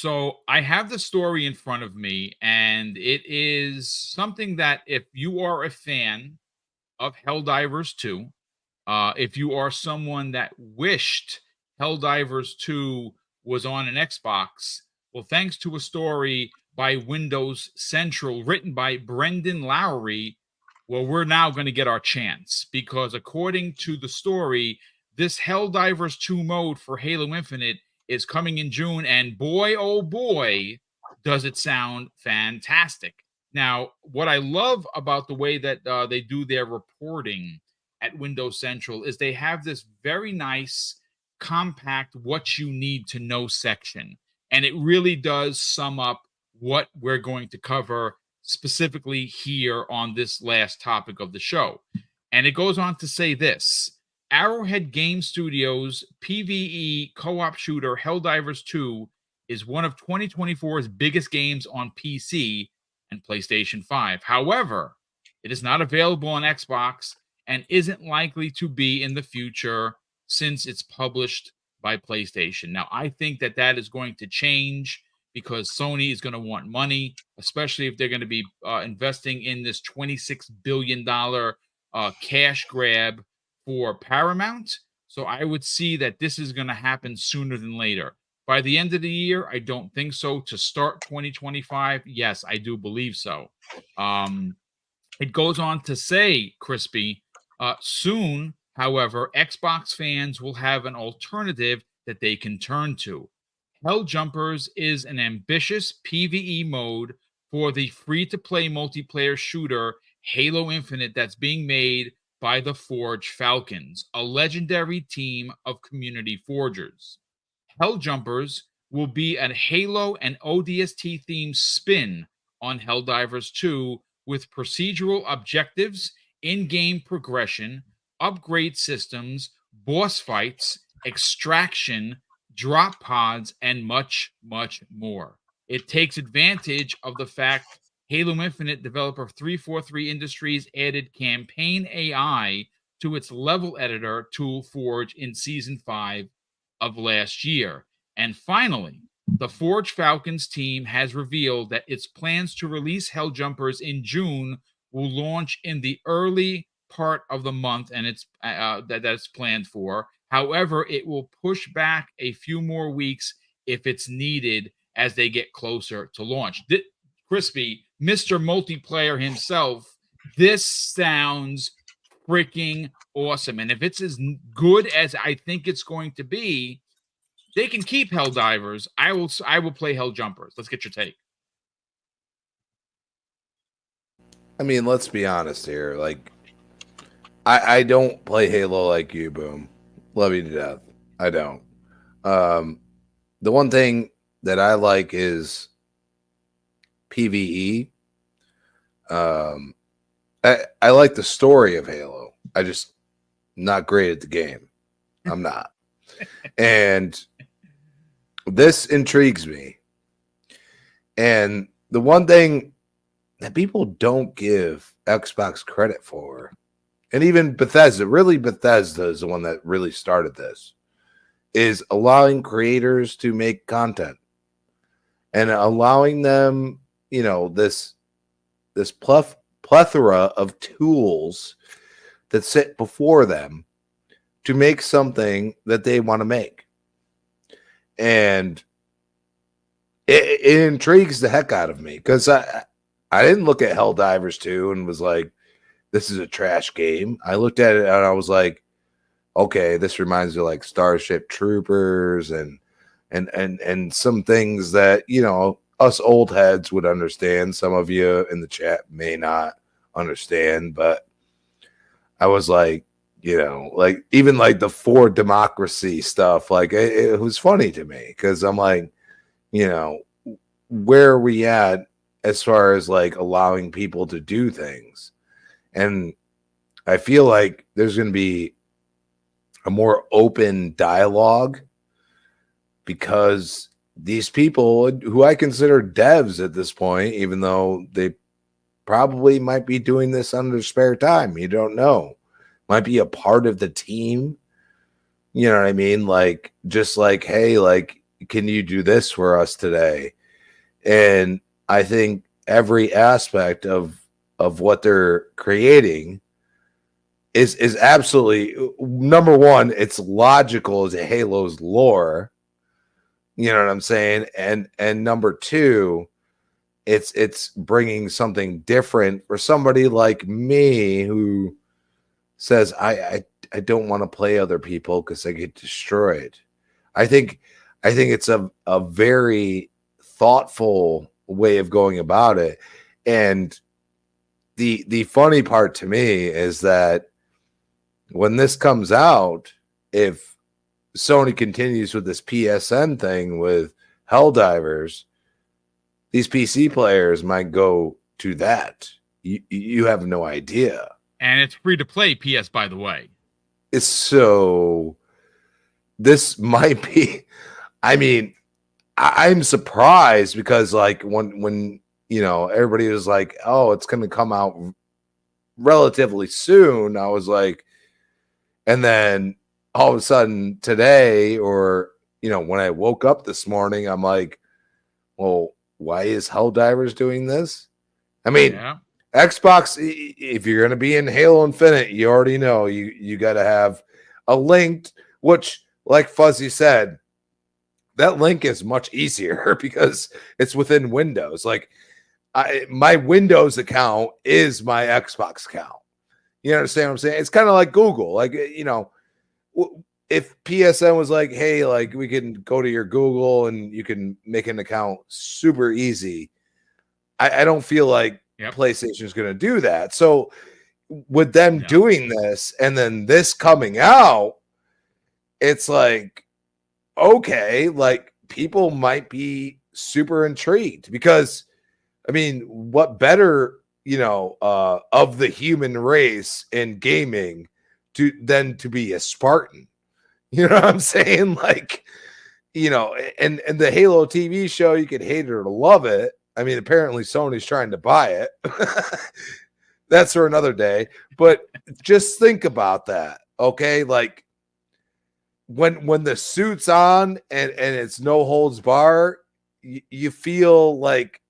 So I have the story in front of me, and it is something that if you are a fan of Helldivers 2, if you are someone that wished Helldivers 2 was on an Xbox, well, thanks to a story by Windows Central written by Brendan Lowry, well, we're now going to get our chance because according to the story, this Helldivers 2 mode for Halo Infinite is coming in June, and boy, oh boy, does it sound fantastic. Now, what I love about the way that they do their reporting at Windows Central is they have this very nice, compact, what you need to know section. And it really does sum up what we're going to cover specifically here on this last topic of the show. And it goes on to say this: Arrowhead Game Studios' PvE co op shooter Helldivers 2 is one of 2024's biggest games on PC and PlayStation 5. However, it is not available on Xbox and isn't likely to be in the future since it's published by PlayStation. Now, I think that that is going to change because Sony is going to want money, especially if they're going to be investing in this $26 billion cash grab for Paramount. So I would see that this is going to happen sooner than later. By the end of the year, I don't think so. To start 2025, yes, I do believe so. It goes on to say, Crispy, soon, however, Xbox fans will have an alternative that they can turn to. Helljumpers is an ambitious PvE mode for the free-to-play multiplayer shooter Halo Infinite that's being made by the Forge Falcons, a legendary team of community forgers. Helljumpers will be a Halo and ODST themed spin on Helldivers 2 with procedural objectives, in-game progression, upgrade systems, boss fights, extraction, drop pods, and much, much more. It takes advantage of the fact Halo Infinite developer 343 Industries added campaign AI to its level editor tool Forge in Season 5 of last year. And finally, the Forge Falcons team has revealed that its plans to release Helljumpers in June will launch in the early part of the month, and it's that's planned for. However, it will push back a few more weeks if it's needed as they get closer to launch. Crispy, Mr. Multiplayer himself, this sounds freaking awesome. And if it's as good as I think it's going to be, they can keep Helldivers. I will play Helljumpers. Let's get your take. I mean, let's be honest here. Like, I don't play Halo like you, Boom. Love you to death. I don't. The one thing that I like is PvE. I like the story of Halo. I just not great at the game. I'm not. And this intrigues me. And the one thing that people don't give Xbox credit for, and even Bethesda, really Bethesda is the one that really started this, is allowing creators to make content and allowing them, you know, this plethora of tools that sit before them to make something that they want to make. And it intrigues the heck out of me because I didn't look at Helldivers 2 and was like, this is a trash game. I looked at it and I was like, okay, this reminds me of like Starship Troopers and some things that, you know, us old heads would understand. Some of you in the chat may not understand, but I was like, you know, like even like the For Democracy stuff, like it was funny to me because I'm like, you know, where are we at as far as like allowing people to do things? And I feel like there's going to be a more open dialogue because these people who I consider devs at this point, even though they probably might be doing this on their spare time, you don't know, might be a part of the team. You know what I mean? Like, just like, hey, like, can you do this for us today? And I think every aspect of what they're creating is absolutely, number one, it's logical as a Halo's lore. You know what I'm saying? And number two, it's bringing something different for somebody like me who says I don't want to play other people because I get destroyed. I think it's a very thoughtful way of going about it. And the funny part to me is that when this comes out, if Sony continues with this PSN thing with Helldivers, these PC players might go to that. You have no idea. And it's free to play, PS, by the way. It's so, this might be, I mean, I'm surprised because like when you know, everybody was like, oh, it's going to come out relatively soon. I was like, and then all of a sudden today, or, you know, when I woke up this morning, I'm like, well, why is Helldivers doing this? I mean, yeah. Xbox, if you're going to be in Halo Infinite, you already know you got to have a link, which, like Fuzzy said, that link is much easier because it's within Windows. Like, my Windows account is my Xbox account. You understand what I'm saying? It's kind of like Google. Like, you know, if PSN was like, hey, like we can go to your Google and you can make an account super easy, I don't feel like PlayStation is going to do that. So with them doing this and then this coming out, it's like, okay, like people might be super intrigued because, I mean, what better, you know, of the human race in gaming than to be a Spartan? You know what I'm saying? Like, you know, and the Halo TV show, you could hate it or love it. I mean, apparently Sony's trying to buy it. That's for another day. But just think about that, okay? Like when the suit's on and it's no holds bar, you feel like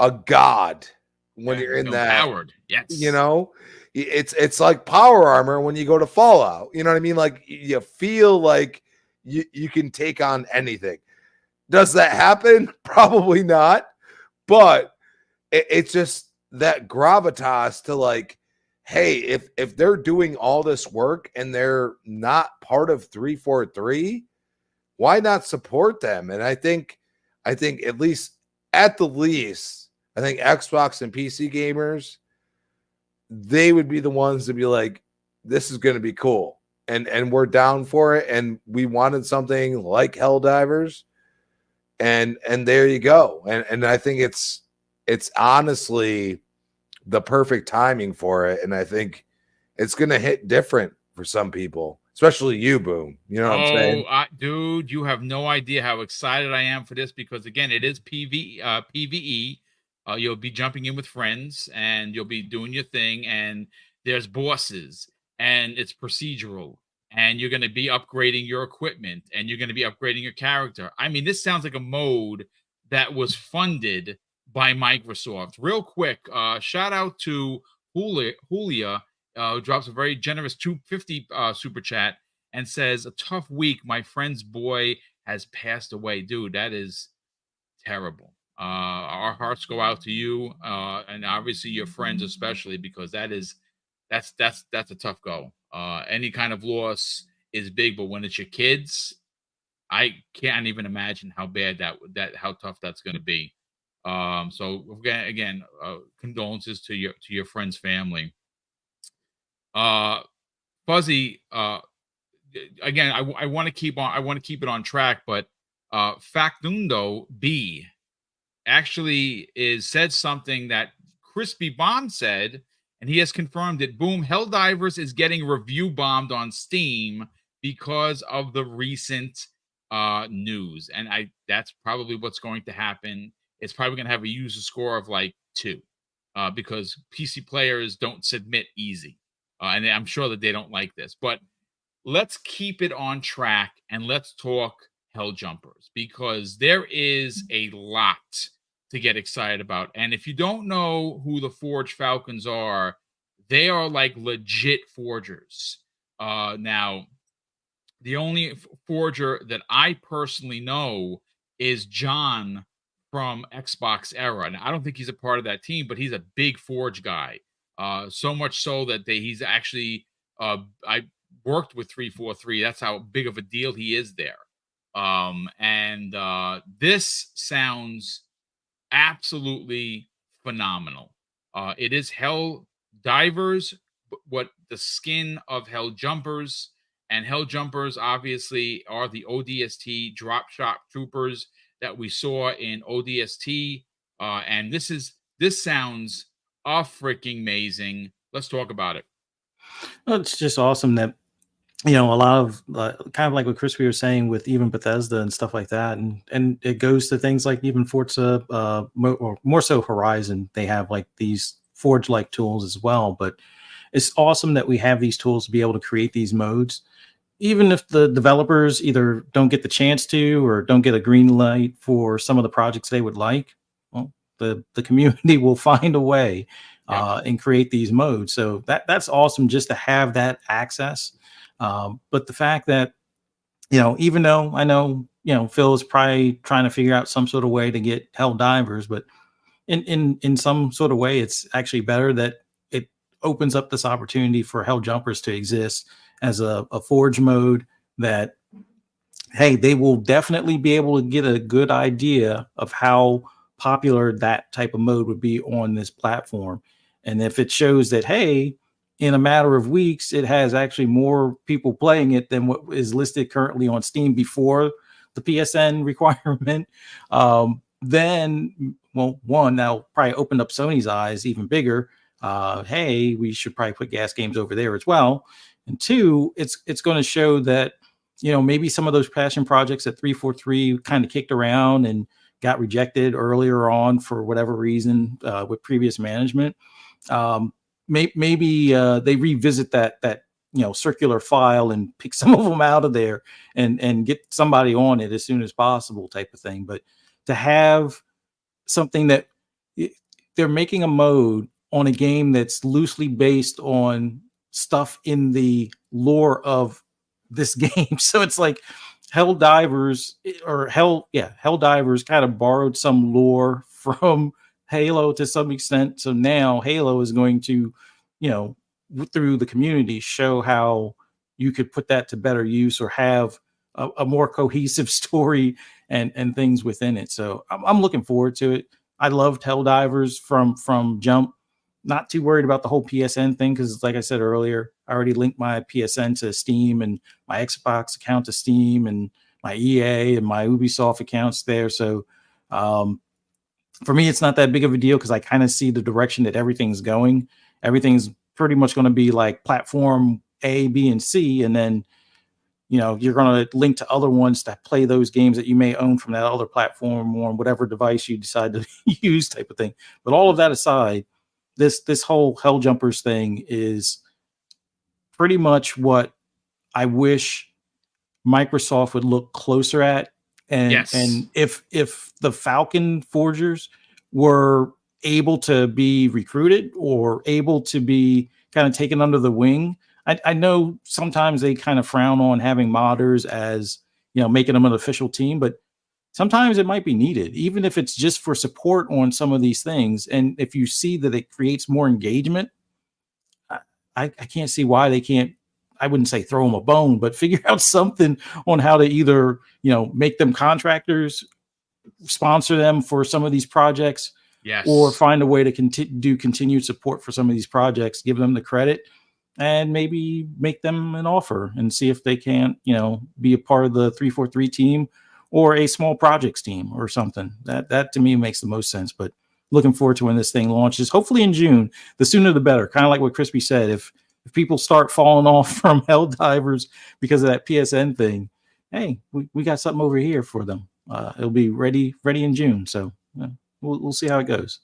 a god when you're in that. Powered. Yes. You know, it's like power armor when you go to Fallout. You know what I mean? Like you feel like you can take on anything. Does that happen? Probably not. But it's just that gravitas to like, hey, if they're doing all this work and they're not part of 343, why not support them? And I think at the least, I think Xbox and PC gamers, they would be the ones to be like, this is going to be cool. And we're down for it. And we wanted something like Helldivers. And there you go. And I think it's honestly the perfect timing for it. And I think it's going to hit different for some people, especially you, Boom. You know what I'm saying? Dude, you have no idea how excited I am for this because, again, it is PvE. You'll be jumping in with friends and you'll be doing your thing. And there's bosses and it's procedural. And you're going to be upgrading your equipment and you're going to be upgrading your character. I mean, this sounds like a mode that was funded by Microsoft. Real quick, shout out to Julia, who drops a very generous $2.50 super chat and says, a tough week. My friend's boy has passed away. Dude, that is terrible. Our hearts go out to you, and obviously your friends, especially, because that's a tough go. Any kind of loss is big, but when it's your kids, I can't even imagine how bad how tough that's going to be. So again, condolences to your friend's family. Fuzzy, again, I want to keep it on track, but Factundo B actually said something that Crispy Bomb said, and he has confirmed it. Boom, Helldivers is getting review bombed on Steam because of the recent news, and that's probably what's going to happen. It's probably going to have a user score of like 2, because PC players don't submit easy, and I'm sure that they don't like this. But let's keep it on track and let's talk Helljumpers, because there is a lot to get excited about. And if you don't know who the Forge Falcons are, they are like legit forgers. Now, the only forger that I personally know is John from Xbox Era. Now, I don't think he's a part of that team, but he's a big forge guy. So much so that he's actually I worked with 343. That's how big of a deal he is there. And this sounds absolutely phenomenal. It is Hell Divers, what the skin of Hell Jumpers, and Hell Jumpers obviously are the ODST drop shot troopers that we saw in ODST. And this sounds freaking amazing. Let's talk about it. Well, it's just awesome that, you know, a lot of kind of like what Chris was saying with even Bethesda and stuff like that, and it goes to things like even Forza, or more so Horizon. They have like these Forge like tools as well, but it's awesome that we have these tools to be able to create these modes, even if the developers either don't get the chance to or don't get a green light for some of the projects they would like. Well, the community will find a way and create these modes. So that's awesome just to have that access. But the fact that, you know, even though I know, you know, Phil is probably trying to figure out some sort of way to get Hell Divers, but in some sort of way, it's actually better that it opens up this opportunity for Hell Jumpers to exist as a forge mode that, hey, they will definitely be able to get a good idea of how popular that type of mode would be on this platform. And if it shows that, hey, in a matter of weeks, it has actually more people playing it than what is listed currently on Steam before the PSN requirement, then, well, one, that'll probably open up Sony's eyes even bigger. Hey, we should probably put gas games over there as well. And two, it's going to show that, you know, maybe some of those passion projects that 343 kind of kicked around and got rejected earlier on for whatever reason with previous management. Maybe they revisit that you know, circular file and pick some of them out of there and get somebody on it as soon as possible, type of thing. But to have something that they're making a mode on a game that's loosely based on stuff in the lore of this game, so it's like Hell Divers Hell Divers kind of borrowed some lore from Halo to some extent. So now Halo is going to, you know, through the community, show how you could put that to better use or have a more cohesive story and things within it. So I'm looking forward to it. I loved Hell Divers from Jump. Not too worried about the whole PSN thing because, like I said earlier, I already linked my PSN to Steam and my Xbox account to Steam and my EA and my Ubisoft accounts there. So for me, it's not that big of a deal because I kind of see the direction that everything's going. Everything's pretty much going to be like platform A, B, and C. And then, you know, you're going to link to other ones that play those games that you may own from that other platform or on whatever device you decide to use, type of thing. But all of that aside, this whole Hell Jumpers thing is pretty much what I wish Microsoft would look closer at. And if the Falcon forgers were able to be recruited or able to be kind of taken under the wing, I know sometimes they kind of frown on having modders as, you know, making them an official team, but sometimes it might be needed, even if it's just for support on some of these things. And if you see that it creates more engagement, I can't see why they can't, I wouldn't say throw them a bone, but figure out something on how to either, you know, make them contractors, sponsor them for some of these projects, or find a way to do continued support for some of these projects, give them the credit, and maybe make them an offer and see if they can't, you know, be a part of the 343 team or a small projects team or something. That to me makes the most sense. But looking forward to when this thing launches, hopefully in June. The sooner the better. Kind of like what Crispy said. If people start falling off from Hell Divers because of that PSN thing, hey, we got something over here for them. It'll be ready in June. So we'll see how it goes.